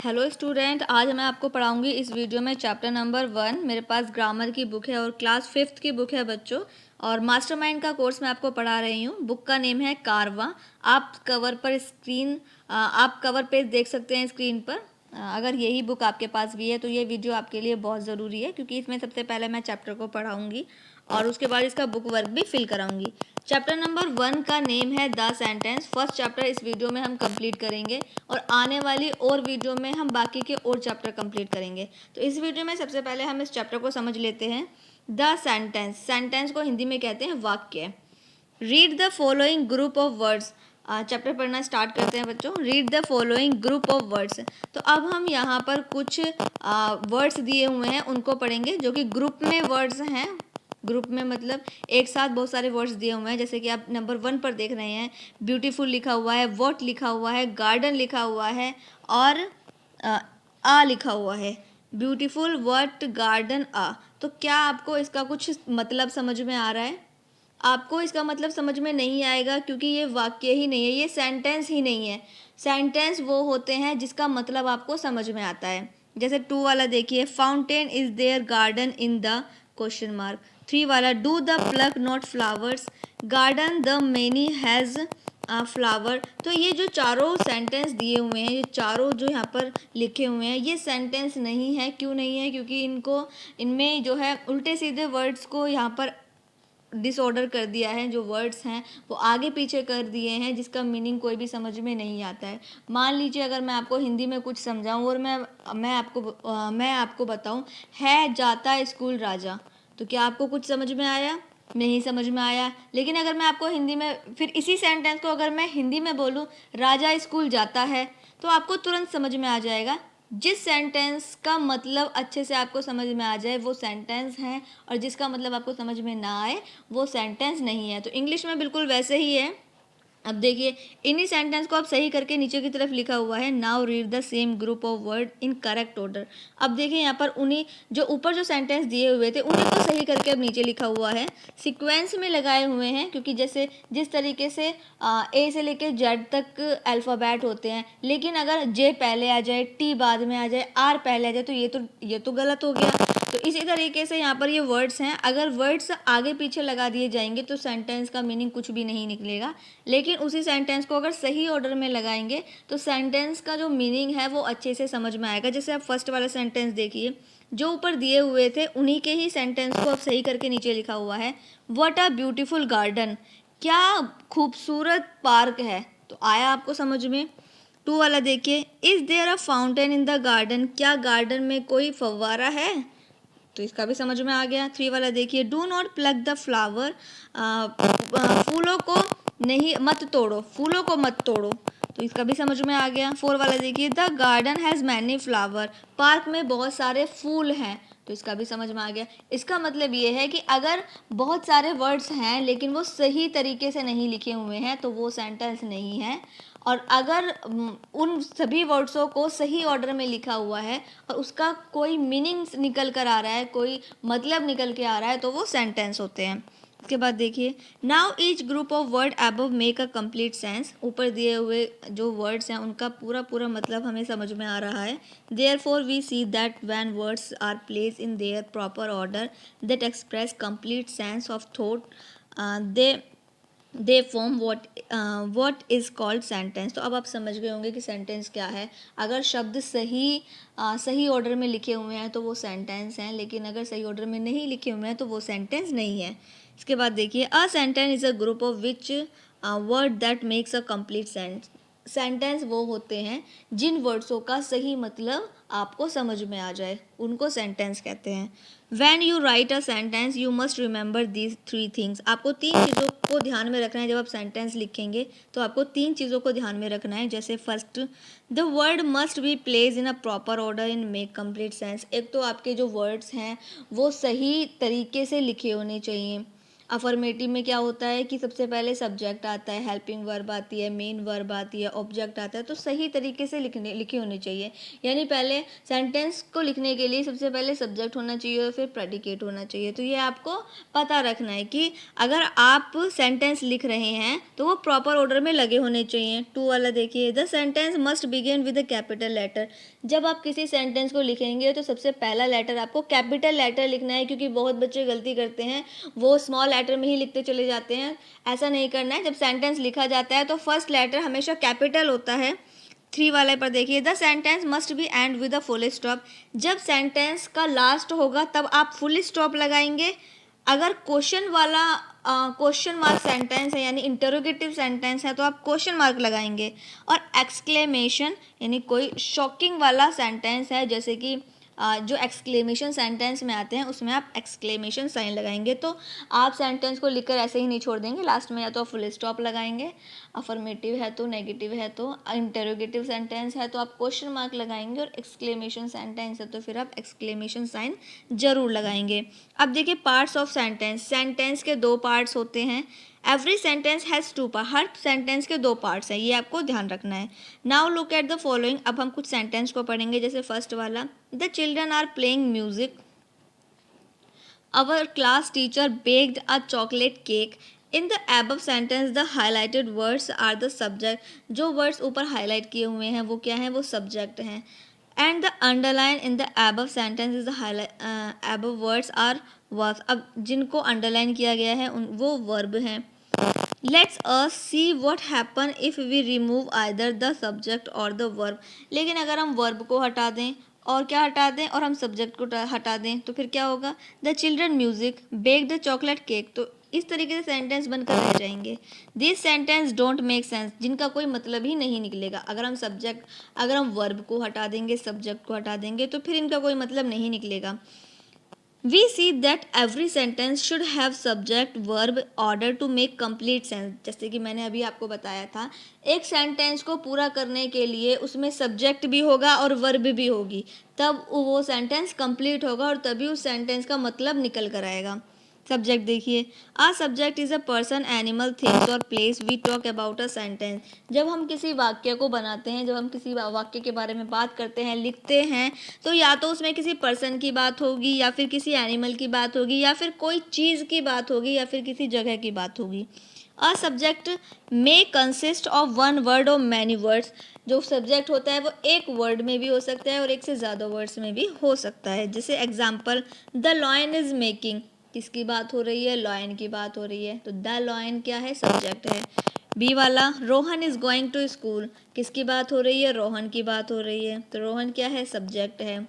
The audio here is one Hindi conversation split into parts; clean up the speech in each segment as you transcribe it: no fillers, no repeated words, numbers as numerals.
हेलो स्टूडेंट, आज मैं आपको पढ़ाऊंगी इस वीडियो में चैप्टर नंबर 1। मेरे पास ग्रामर की बुक है और क्लास 5th की बुक है बच्चों। और मास्टरमाइंड का कोर्स मैं आपको पढ़ा रही हूँ। बुक का नेम है कारवां। आप कवर पेज देख सकते हैं स्क्रीन पर। अगर यही बुक आपके पास भी है तो ये वीडियो आपके लिए बहुत ज़रूरी है, क्योंकि इसमें सबसे पहले मैं चैप्टर को पढ़ाऊंगी और उसके बाद इसका बुक वर्क भी फिल कराऊंगी। चैप्टर नंबर 1 का नेम है द सेंटेंस। फर्स्ट चैप्टर इस वीडियो में हम कंप्लीट करेंगे और आने वाली और वीडियो में हम बाकी के और चैप्टर कंप्लीट करेंगे। तो इस वीडियो में सबसे पहले हम इस चैप्टर को समझ लेते हैं। द सेंटेंस, सेंटेंस को हिंदी में कहते हैं वाक्य। Read the following group of words. Chapter पढ़ना स्टार्ट करते हैं बच्चों। Read the following group of words. तो अब हम यहाँ पर कुछ वर्ड्स दिए हुए हैं उनको पढ़ेंगे, जो कि ग्रुप में वर्ड्स हैं। ग्रुप में मतलब एक साथ बहुत सारे वर्ड्स दिए हुए हैं, जैसे कि आप नंबर 1 पर देख रहे हैं। ब्यूटीफुल लिखा हुआ है, वॉट लिखा हुआ है, गार्डन लिखा हुआ है और आ लिखा हुआ है। ब्यूटीफुल, वॉट, गार्डन, आ। तो क्या आपको इसका कुछ मतलब समझ में आ रहा है? आपको इसका मतलब समझ में नहीं आएगा, क्योंकि ये वाक्य ही नहीं है, ये सेंटेंस ही नहीं है। सेंटेंस वो होते हैं जिसका मतलब आपको समझ में आता है। जैसे 2 वाला देखिए, fountain is there garden in the question mark. 3 वाला, do the pluck not flowers, garden the many has flower. तो ये जो चारों सेंटेंस दिए हुए हैं, ये चारों जो यहाँ पर लिखे हुए हैं, ये सेंटेंस नहीं है। क्यों नहीं है? क्योंकि इनमें जो है उल्टे सीधे वर्ड्स को यहाँ पर डिसऑर्डर कर दिया है। जो वर्ड्स हैं वो आगे पीछे कर दिए हैं, जिसका मीनिंग कोई भी समझ में नहीं आता है। मान लीजिए अगर मैं आपको हिंदी में कुछ समझाऊं और मैं आपको बताऊं, है जाता स्कूल राजा, तो क्या आपको कुछ समझ में आया? नहीं समझ में आया। लेकिन अगर मैं आपको हिंदी में, फिर इसी सेंटेंस को अगर मैं हिंदी में बोलूं, राजा स्कूल जाता है, तो आपको तुरंत समझ में आ जाएगा। जिस सेंटेंस का मतलब अच्छे से आपको समझ में आ जाए वो सेंटेंस है, और जिसका मतलब आपको समझ में ना आए वो सेंटेंस नहीं है। तो इंग्लिश में बिल्कुल वैसे ही है। अब देखिए, इन्हीं सेंटेंस को आप सही करके नीचे की तरफ लिखा हुआ है, now read the same group of word in correct order. अब देखिए यहाँ पर उन्हीं जो ऊपर जो सेंटेंस दिए हुए थे उन्हीं को सही करके अब नीचे लिखा हुआ है। सीक्वेंस में लगाए हुए हैं, क्योंकि जैसे जिस तरीके से ए से लेके जेड तक अल्फ़ाबेट होते हैं, लेकिन अगर जे पहले आ जाए, टी बाद में आ जाए, आर पहले आ जाए, तो ये तो गलत हो गया। तो इसी तरीके से यहाँ पर ये वर्ड्स हैं, अगर वर्ड्स आगे पीछे लगा दिए जाएंगे तो सेंटेंस का मीनिंग कुछ भी नहीं निकलेगा। लेकिन उसी सेंटेंस को अगर सही ऑर्डर में लगाएंगे तो सेंटेंस का जो मीनिंग है वो अच्छे से समझ में आएगा। जैसे आप फर्स्ट वाला सेंटेंस देखिए, जो ऊपर दिए हुए थे उन्हीं के ही सेंटेंस को अब सही करके नीचे लिखा हुआ है, व्हाट अ ब्यूटीफुल गार्डन। क्या खूबसूरत पार्क है। तो आया आपको समझ में? 2 वाला देखिए, is there a fountain in the garden. क्या गार्डन में कोई फव्वारा है? तो इसका भी समझ में आ गया। 3 वाला देखिए, do not plug the flower. फूलों को नहीं मत तोड़ो, फूलों को मत तोड़ो। तो इसका भी समझ में आ गया। 4 वाला देखिए, the garden has many flower. Park में बहुत सारे फूल हैं। तो इसका भी समझ में आ गया। इसका मतलब ये है कि अगर बहुत सारे वर्ड्स हैं लेकिन वो सही तरीके से नहीं लिखे हुए हैं तो वो सेंटेंस नहीं है। और अगर उन सभी वर्ड्सों को सही ऑर्डर में लिखा हुआ है और उसका कोई मीनिंग निकल कर आ रहा है, कोई मतलब निकल के आ रहा है, तो वो सेंटेंस होते हैं। इसके बाद देखिए, now each group of word above make a complete sense. ऊपर दिए हुए जो वर्ड्स हैं उनका पूरा पूरा मतलब हमें समझ में आ रहा है। Therefore we see that when words are placed in their proper order that express complete sense of thought, they form what is called sentence. तो अब आप समझ गए होंगे कि सेंटेंस क्या है। अगर शब्द सही ऑर्डर में लिखे हुए हैं तो वो सेंटेंस हैं, लेकिन अगर सही ऑर्डर में नहीं लिखे हुए हैं तो वो सेंटेंस नहीं है। इसके बाद देखिए, a sentence is a group of which word that makes a complete sense. Sentence वो होते हैं जिन वर्ड्सों का सही मतलब आपको समझ में आ जाए, उनको सेंटेंस कहते हैं। When you write a sentence, you must remember these 3 things. आपको 3 चीज़ों को ध्यान में रखना है। जब आप सेंटेंस लिखेंगे तो आपको 3 चीज़ों को ध्यान में रखना है। जैसे first, the word must be place in a proper order in make complete sense. एक तो आपके जो वर्ड्स हैं वो सही तरीके से लिखे होने चाहिए। अफर्मेटिव में क्या होता है कि सबसे पहले सब्जेक्ट आता है, हेल्पिंग वर्ब आती है, मेन वर्ब आती है, ऑब्जेक्ट आता है, तो सही तरीके से लिखी होनी चाहिए। यानी पहले सेंटेंस को लिखने के लिए सबसे पहले सब्जेक्ट होना चाहिए और फिर प्रेडिकेट होना चाहिए। तो ये आपको पता रखना है कि अगर आप सेंटेंस लिख रहे हैं तो वो प्रॉपर ऑर्डर में लगे होने चाहिए। 2 वाला देखिए, the sentence must begin with a capital letter. जब आप किसी सेंटेंस को लिखेंगे तो सबसे पहला लेटर आपको कैपिटल लेटर लिखना है, क्योंकि बहुत बच्चे गलती करते हैं, वो स्मॉल लेटर में ही लिखते चले जाते हैं। ऐसा नहीं करना है। जब सेंटेंस लिखा जाता है तो फर्स्ट लेटर हमेशा कैपिटल होता है। 3 वाले पर देखिए, the sentence must be and with a full stop. जब सेंटेंस का लास्ट होगा तब आप फुल स्टॉप लगाएंगे। अगर क्वेश्चन मार्क सेंटेंस है यानी इंटरोगेटिव सेंटेंस है तो आप क्वेश्चन मार्क लगाएंगे। और एक्सक्लेमेशन यानी कोई शॉकिंग वाला सेंटेंस है, जैसे कि जो एक्सक्लेमेशन सेंटेंस में आते हैं उसमें आप एक्सक्लेमेशन साइन लगाएंगे। तो आप सेंटेंस को लिखकर ऐसे ही नहीं छोड़ देंगे, लास्ट में या तो फुल स्टॉप लगाएंगे, अफर्मेटिव है तो, नेगेटिव है तो, इंटरोगेटिव सेंटेंस है तो आप क्वेश्चन मार्क लगाएंगे, और एक्सक्लेमेशन सेंटेंस है तो फिर आप एक्सक्लेमेशन साइन जरूर लगाएंगे। अब देखिए पार्ट्स ऑफ सेंटेंस। सेंटेंस के 2 पार्ट्स होते हैं। Every sentence has 2 part. हर सेंटेंस के 2 पार्ट्स हैं, ये आपको ध्यान रखना है। Now look at the following. अब हम कुछ सेंटेंस को पढ़ेंगे, जैसे फर्स्ट वाला, the children are playing music, our class teacher baked a chocolate cake. In the above sentence the highlighted words are the subject. जो वर्ड्स ऊपर हाईलाइट किए हुए हैं वो क्या है, वो सब्जेक्ट हैं। And the underline in the above sentence is the above words are verbs. अब जिनको अंडरलाइन किया गया है वो वर्ब हैं। Let's us see what happen if we remove either the subject or the verb. लेकिन अगर हम वर्ब को हटा दें और क्या हटा दें, और हम सब्जेक्ट को हटा दें तो फिर क्या होगा, the children music bake the chocolate cake. तो इस तरीके से सेंटेंस बनकर रह जाएंगे। This sentence don't make sense, जिनका कोई मतलब ही नहीं निकलेगा। अगर हम वर्ब को हटा देंगे, सब्जेक्ट को हटा देंगे तो फिर इनका कोई मतलब नहीं निकलेगा। We see that every sentence should have subject verb order to make complete sense। जैसे कि मैंने अभी आपको बताया था, एक सेंटेंस को पूरा करने के लिए उसमें सब्जेक्ट भी होगा और वर्ब भी होगी, तब वो सेंटेंस कंप्लीट होगा और तभी उस सेंटेंस का मतलब निकल कर आएगा। सब्जेक्ट देखिए, uh subject is a person, animal, things और place we talk about a sentence. जब हम किसी वाक्य को बनाते हैं, जब हम किसी वाक्य के बारे में बात करते हैं, लिखते हैं, तो या तो उसमें किसी पर्सन की बात होगी, या फिर किसी एनिमल की बात होगी, या फिर कोई चीज़ की बात होगी, या फिर किसी जगह की बात होगी। A subject may consist of 1 word और मैनी वर्ड्स। जो सब्जेक्ट होता है वो एक वर्ड में भी हो सकता है और एक से ज़्यादा वर्ड्स में भी हो सकता है। जैसे example, the lion is making. किसकी बात हो रही है, लॉयन की बात हो रही है, तो द लॉयन क्या है, सब्जेक्ट है। बी वाला, Rohan is going to school. किसकी बात हो रही है, रोहन की बात हो रही है, तो रोहन क्या है, सब्जेक्ट है।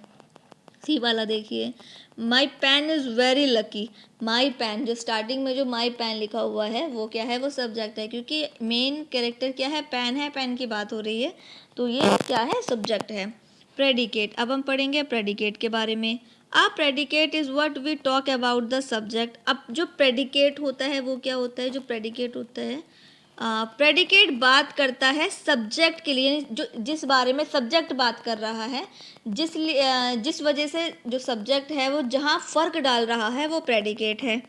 सी वाला देखिए, my pen is very lucky. My pen, जो स्टार्टिंग में जो माई पेन लिखा हुआ है वो क्या है, वो सब्जेक्ट है, क्योंकि मेन कैरेक्टर क्या है, पेन की बात हो रही है, तो ये क्या है, सब्जेक्ट है। प्रेडिकेट, अब हम पढ़ेंगे प्रेडिकेट के बारे में। Uh predicate is what we talk about the subject. अब जो प्रेडिकेट होता है वो क्या होता है, जो प्रेडिकेट होता है, प्रेडिकेट बात करता है सब्जेक्ट के लिए, जो जिस बारे में सब्जेक्ट बात कर रहा है, जिस वजह से जो सब्जेक्ट है वो जहाँ फ़र्क डाल रहा है वो प्रेडिकेट है।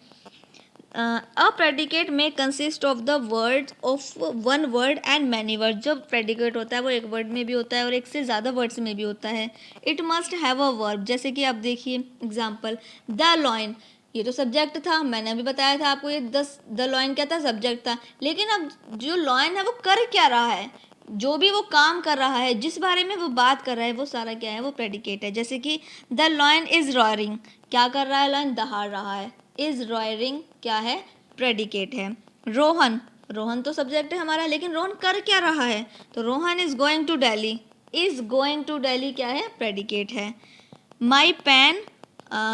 अ प्रेडिकेट में consist of the word of 1 word and many word. जो प्रेडिकेट होता है वो एक वर्ड में भी होता है और एक से ज़्यादा वर्ड्स में भी होता है। It must have a verb. जैसे कि आप देखिए एग्जाम्पल, द लॉयन, ये तो सब्जेक्ट था, मैंने अभी बताया था आपको, ये द लॉयन क्या था, सब्जेक्ट था। लेकिन अब जो लॉयन है वो कर क्या रहा है, जो भी वो काम कर रहा है, जिस बारे में वो बात कर रहा है, वो सारा क्या है, वो प्रेडिकेट है। जैसे कि द लॉयन इज रॉयरिंग, क्या कर रहा है, लॉयन दहाड़ रहा है। इज रॉयरिंग क्या है, प्रेडिकेट है। रोहन, रोहन तो सब्जेक्ट है हमारा, लेकिन रोहन कर क्या रहा है, तो Rohan is going to Delhi. Is going to Delhi क्या है, प्रेडिकेट है। माई पेन,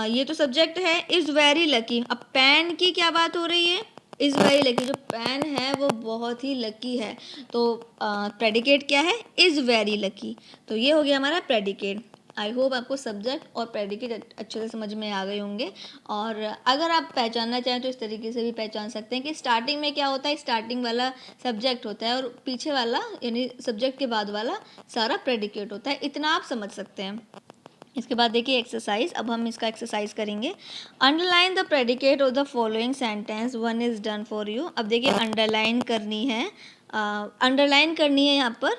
ये तो सब्जेक्ट है। इज़ वेरी लकी, अब पेन की क्या बात हो रही है, इज़ वेरी लकी, जो पेन है वो बहुत ही लकी है, तो प्रेडिकेट क्या है, इज़ वेरी लकी। तो ये हो गया हमारा प्रेडिकेट। आई होप आपको सब्जेक्ट और प्रेडिकेट अच्छे से समझ में आ गए होंगे। और अगर आप पहचानना चाहें तो इस तरीके से भी पहचान सकते हैं कि स्टार्टिंग में क्या होता है, स्टार्टिंग वाला सब्जेक्ट होता है और पीछे वाला यानी सब्जेक्ट के बाद वाला सारा प्रेडिकेट होता है। इतना आप समझ सकते हैं। इसके बाद देखिए एक्सरसाइज, अब हम इसका एक्सरसाइज करेंगे। Underline the predicate of the following sentence, one is done for you. अब देखिए अंडरलाइन करनी है, अंडरलाइन करनी है यहाँ पर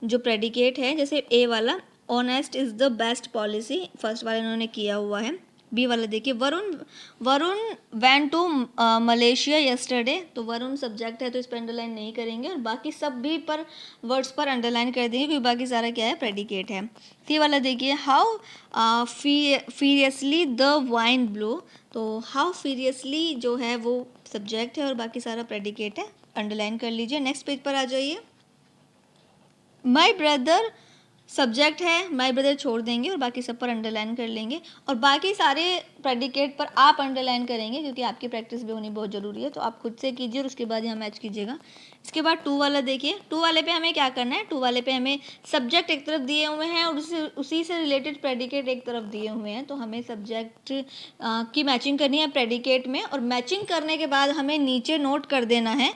जो प्रेडिकेट है, जैसे ए वाला honest is the best policy, first वाला इन्होंने किया हुआ है। बी वाला देखिए Varun Varun went to Malaysia yesterday, तो वरुण सब्जेक्ट है तो इस पर अंडरलाइन नहीं करेंगे, और बाकी सब भी पर वर्ड्स पर अंडरलाइन कर देंगे क्योंकि बाकी सारा क्या है, प्रेडिकेट है। सी वाला देखिए हाउ फीरियसली द वाइन ब्लो, तो हाउ फीरियसली जो है वो सब्जेक्ट है और बाकी सारा प्रेडिकेट है, अंडरलाइन कर लीजिए। नेक्स्ट पेज पर आ जाइए। माई ब्रदर सब्जेक्ट है, माई ब्रदर छोड़ देंगे और बाकी सब पर अंडरलाइन कर लेंगे, और बाकी सारे प्रेडिकेट पर आप अंडरलाइन करेंगे क्योंकि आपकी प्रैक्टिस भी होनी बहुत ज़रूरी है, तो आप खुद से कीजिए और उसके बाद यहाँ मैच कीजिएगा। इसके बाद टू वाला देखिए, टू वाले पे हमें क्या करना है, टू वाले पे हमें सब्जेक्ट एक तरफ दिए हुए हैं और उसी से रिलेटेड प्रेडिकेट एक तरफ दिए हुए हैं, तो हमें सब्जेक्ट की मैचिंग करनी है प्रेडिकेट में, और मैचिंग करने के बाद हमें नीचे नोट कर देना है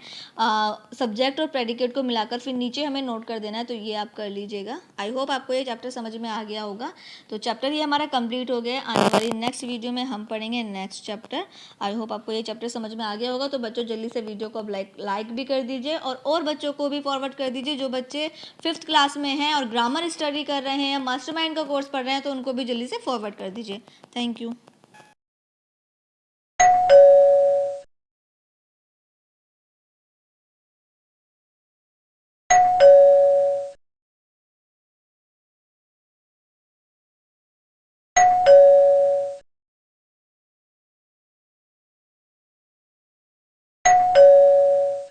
सब्जेक्ट और प्रेडिकेट को मिलाकर, फिर नीचे हमें नोट कर देना है, तो ये आप कर लीजिएगा। आई होप आपको ये चैप्टर समझ में आ गया होगा। तो चैप्टर ये हमारा कंप्लीट हो गया। आने वाली नेक्स्ट वीडियो में हम पढ़ेंगे नेक्स्ट चैप्टर। आई होप आपको ये चैप्टर समझ में आ गया होगा। तो बच्चों जल्दी से वीडियो को अब लाइक भी कर दीजिए और बच्चों को भी फॉरवर्ड कर दीजिए जो बच्चे 5th क्लास में हैं और ग्रामर स्टडी कर रहे हैं, मास्टरमाइंड का कोर्स पढ़ रहे हैं, तो उनको भी जल्दी से फॉरवर्ड कर दीजिए। Thank you.